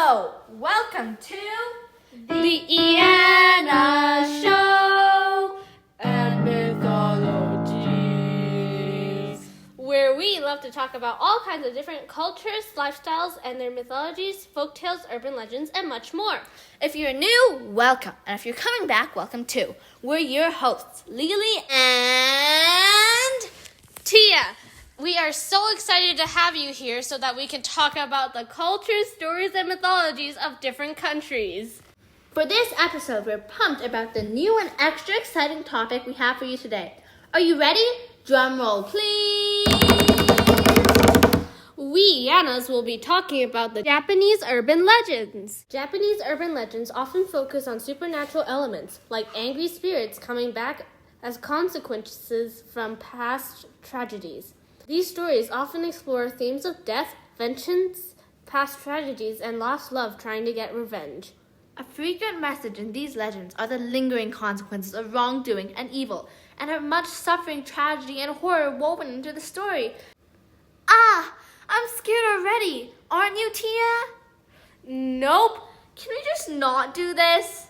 Hello, welcome to the IANA Show and Mythologies, where we love to talk about all kinds of different cultures, lifestyles, and their mythologies, folktales, urban legends, and much more. If you're new, welcome. And if you're coming back, welcome too. We're your hosts, Lily and Tia. We are so excited to have you here so that we can talk about the cultures, stories, and mythologies of different countries. For this episode, we're pumped about the new and extra exciting topic we have for you today. Are you ready? Drum roll, please! We, IANAs, will be talking about the Japanese urban legends. Japanese urban legends often focus on supernatural elements, like angry spirits coming back as consequences from past tragedies. These stories often explore themes of death, vengeance, past tragedies, and lost love trying to get revenge. A frequent message in these legends are the lingering consequences of wrongdoing and evil, and have much suffering, tragedy, and horror woven into the story. Ah, I'm scared already. Aren't you, Tia? Nope. Can we just not do this?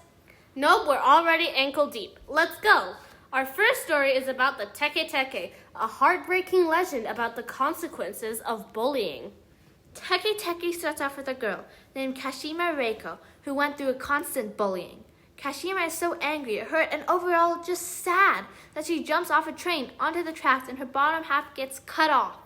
Nope, we're already ankle deep. Let's go. Our first story is about the Teke, a heartbreaking legend about the consequences of bullying. Teke starts off with a girl named Kashima Reiko, who went through a constant bullying. Kashima is so angry, hurt, and overall just sad that she jumps off a train onto the tracks and her bottom half gets cut off.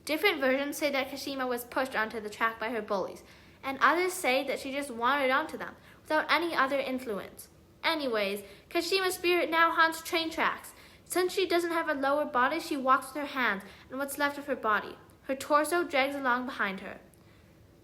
Different versions say that Kashima was pushed onto the track by her bullies, and others say that she just wandered onto them without any other influence. Anyways, Kashima's spirit now haunts train tracks. Since she doesn't have a lower body, she walks with her hands and what's left of her body. Her torso drags along behind her.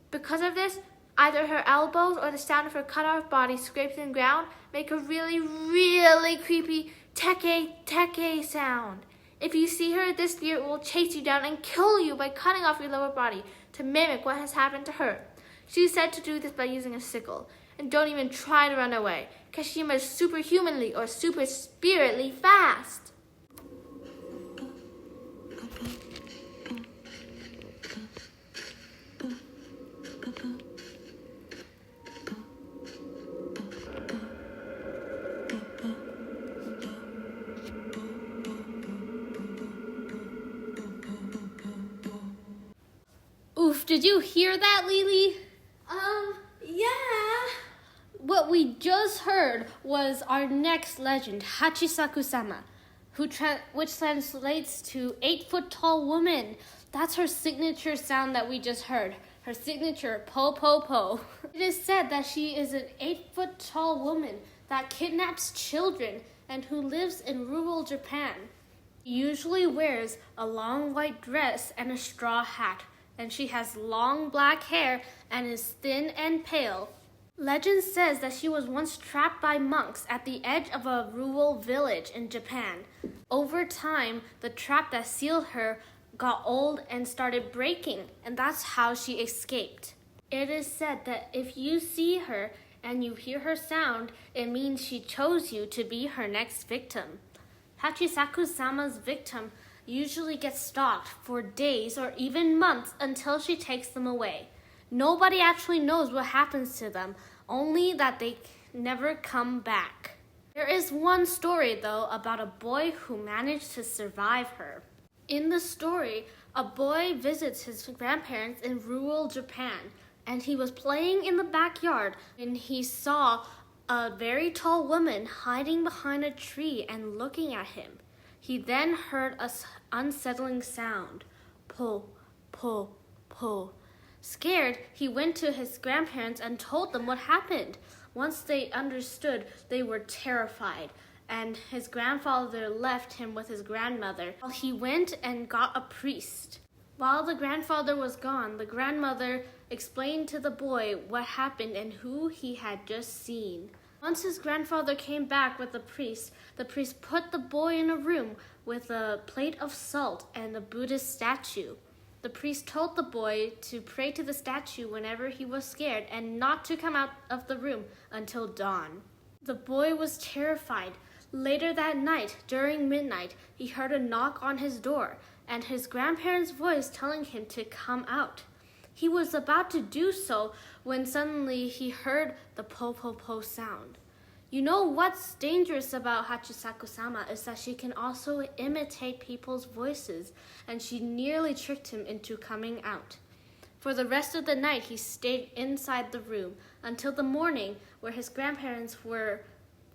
Because of this, either her elbows or the sound of her cut-off body scraping the ground make a really, really creepy Teke sound. If you see her, this spirit will chase you down and kill you by cutting off your lower body to mimic what has happened to her. She's said to do this by using a sickle. And don't even try to run away. Kashima is superhumanly or super spiritly fast. Oof, did you hear that, Lily? Yeah. What we just heard was our next legend, Hachishakusama, which translates to 8-foot-tall woman. That's her signature sound that we just heard. Her signature, po, po, po. It is said that she is an 8-foot-tall woman that kidnaps children and who lives in rural Japan. She usually wears a long white dress and a straw hat, and she has long black hair and is thin and pale. Legend says that she was once trapped by monks at the edge of a rural village in Japan. Over time, the trap that sealed her got old and started breaking, and that's how she escaped. It is said that if you see her and you hear her sound, it means she chose you to be her next victim. Hachishakusama's victim usually gets stalked for days or even months until she takes them away. Nobody actually knows what happens to them, only that they never come back. There is one story, though, about a boy who managed to survive her. In the story, a boy visits his grandparents in rural Japan, and he was playing in the backyard when he saw a very tall woman hiding behind a tree and looking at him. He then heard an unsettling sound, pull, pull, pull. Scared, he went to his grandparents and told them what happened. Once they understood, they were terrified, and his grandfather left him with his grandmother while he went and got a priest. While the grandfather was gone, the grandmother explained to the boy what happened and who he had just seen. Once his grandfather came back with the priest put the boy in a room with a plate of salt and a Buddhist statue. The priest told the boy to pray to the statue whenever he was scared and not to come out of the room until dawn. The boy was terrified. Later that night, during midnight, he heard a knock on his door and his grandparents' voice telling him to come out. He was about to do so when suddenly he heard the po-po-po sound. You know what's dangerous about Hachishakusama is that she can also imitate people's voices, and she nearly tricked him into coming out. For the rest of the night, he stayed inside the room until the morning, where his grandparents were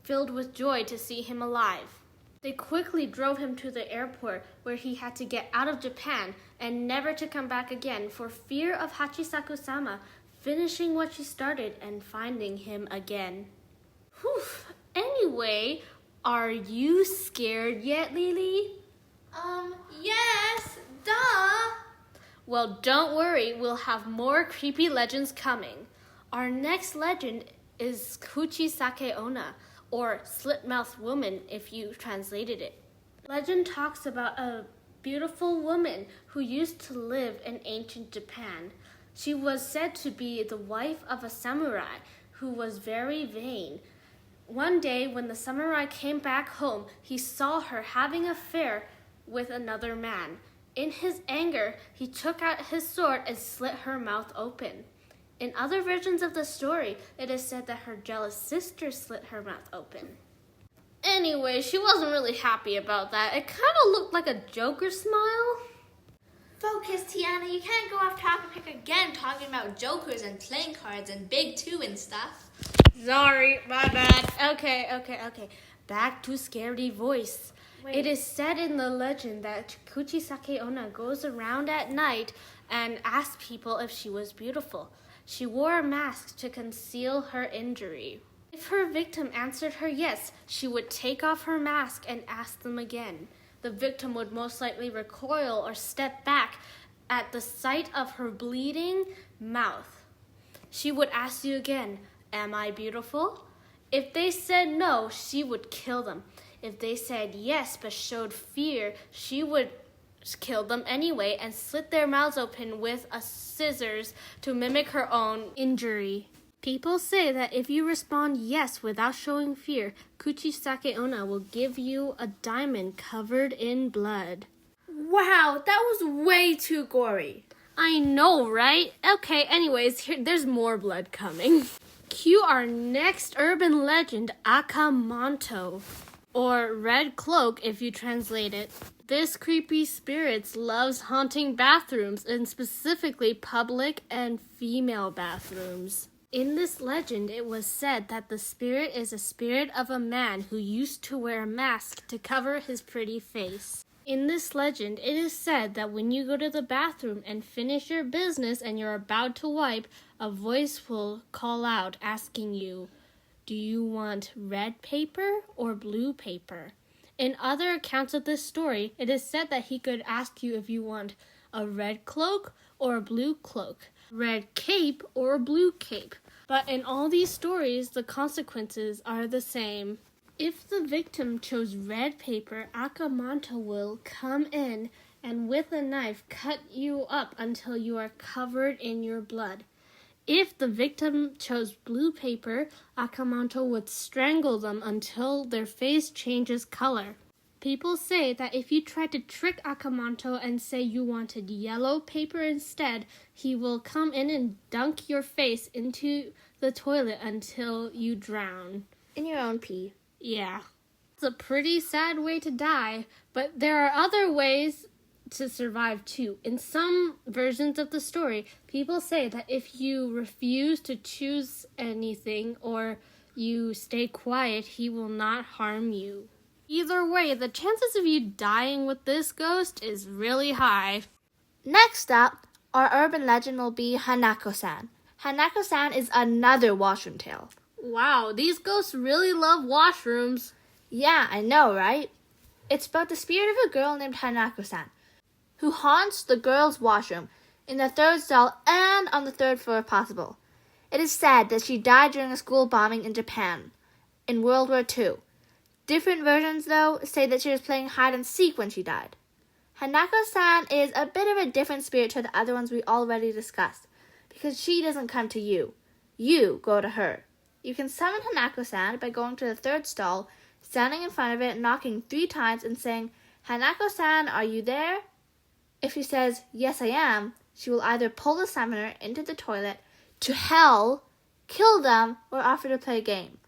filled with joy to see him alive. They quickly drove him to the airport, where he had to get out of Japan and never to come back again for fear of Hachishakusama finishing what she started and finding him again. Whew. Anyway, are you scared yet, Lily? Yes, duh. Well, don't worry, we'll have more creepy legends coming. Our next legend is Kuchisake onna, or slit-mouthed woman if you translated it. Legend talks about a beautiful woman who used to live in ancient Japan. She was said to be the wife of a samurai who was very vain. One day, when the samurai came back home, he saw her having an affair with another man. In his anger, he took out his sword and slit her mouth open. In other versions of the story, it is said that her jealous sister slit her mouth open. Anyway, she wasn't really happy about that. It kind of looked like a Joker smile. Focus, Tiana. You can't go off topic again talking about jokers and playing cards and big two and stuff. Sorry, my bad. Okay. Back to scary voice. Wait. It is said in the legend that Kuchisake onna goes around at night and asks people if she was beautiful. She wore a mask to conceal her injury. If her victim answered her yes, she would take off her mask and ask them again. The victim would most likely recoil or step back at the sight of her bleeding mouth. She would ask you again, "Am I beautiful?" If they said no, she would kill them. If they said yes but showed fear, she would kill them anyway and slit their mouths open with a scissors to mimic her own injury. People say that if you respond yes without showing fear, Kuchisake onna will give you a diamond covered in blood. Wow, that was way too gory. I know, right? Okay, anyways, there's more blood coming. Cue our next urban legend, manto, or red cloak if you translate it. This creepy spirit loves haunting bathrooms, and specifically public and female bathrooms. In this legend, it was said that the spirit is a spirit of a man who used to wear a mask to cover his pretty face. In this legend, it is said that when you go to the bathroom and finish your business and you're about to wipe, a voice will call out asking you, "Do you want red paper or blue paper?" In other accounts of this story, it is said that he could ask you if you want a red cloak or a blue cloak, red cape or a blue cape. But in all these stories, the consequences are the same. If the victim chose red paper, manto will come in and with a knife cut you up until you are covered in your blood. If the victim chose blue paper, manto would strangle them until their face changes color. People say that if you try to trick manto and say you wanted yellow paper instead, he will come in and dunk your face into the toilet until you drown. In your own pee. Yeah. It's a pretty sad way to die, but there are other ways to survive too. In some versions of the story, people say that if you refuse to choose anything or you stay quiet, he will not harm you. Either way, the chances of you dying with this ghost is really high. Next up, our urban legend will be Hanako-san. Hanako-san is another washroom tale. Wow, these ghosts really love washrooms. Yeah, I know, right? It's about the spirit of a girl named Hanako-san, who haunts the girls' washroom in the third stall and on the third floor if possible. It is said that she died during a school bombing in Japan in World War II. Different versions, though, say that she was playing hide-and-seek when she died. Hanako-san is a bit of a different spirit to the other ones we already discussed, because she doesn't come to you. You go to her. You can summon Hanako-san by going to the third stall, standing in front of it, knocking 3 times and saying, "Hanako-san, are you there?" If she says, "Yes, I am," She will either pull the summoner into the toilet, to hell, kill them, or offer to play a game.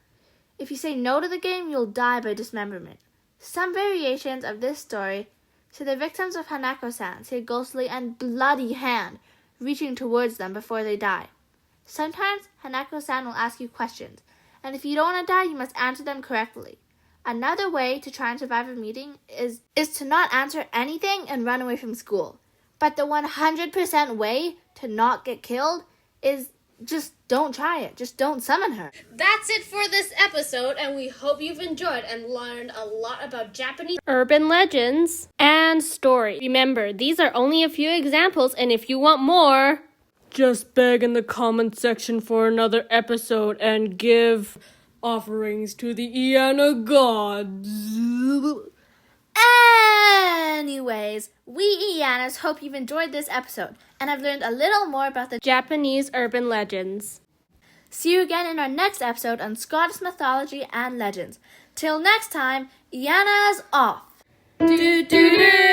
If you say no to the game, you'll die by dismemberment. Some variations of this story say the victims of Hanako-san see a ghostly and bloody hand reaching towards them before they die. Sometimes Hanako-san will ask you questions, and if you don't want to die, you must answer them correctly. Another way to try and survive a meeting is to not answer anything and run away from school. But the 100% way to not get killed is just don't try it. Just don't summon her. That's it for this episode, and we hope you've enjoyed and learned a lot about Japanese urban legends and stories. Remember, these are only a few examples, and if you want more, just beg in the comment section for another episode and give offerings to the IANA gods. Anyways, we IANAs hope you've enjoyed this episode and have learned a little more about the Japanese urban legends. See you again in our next episode on Scottish mythology and legends. Till next time, IANA's off. Do do do.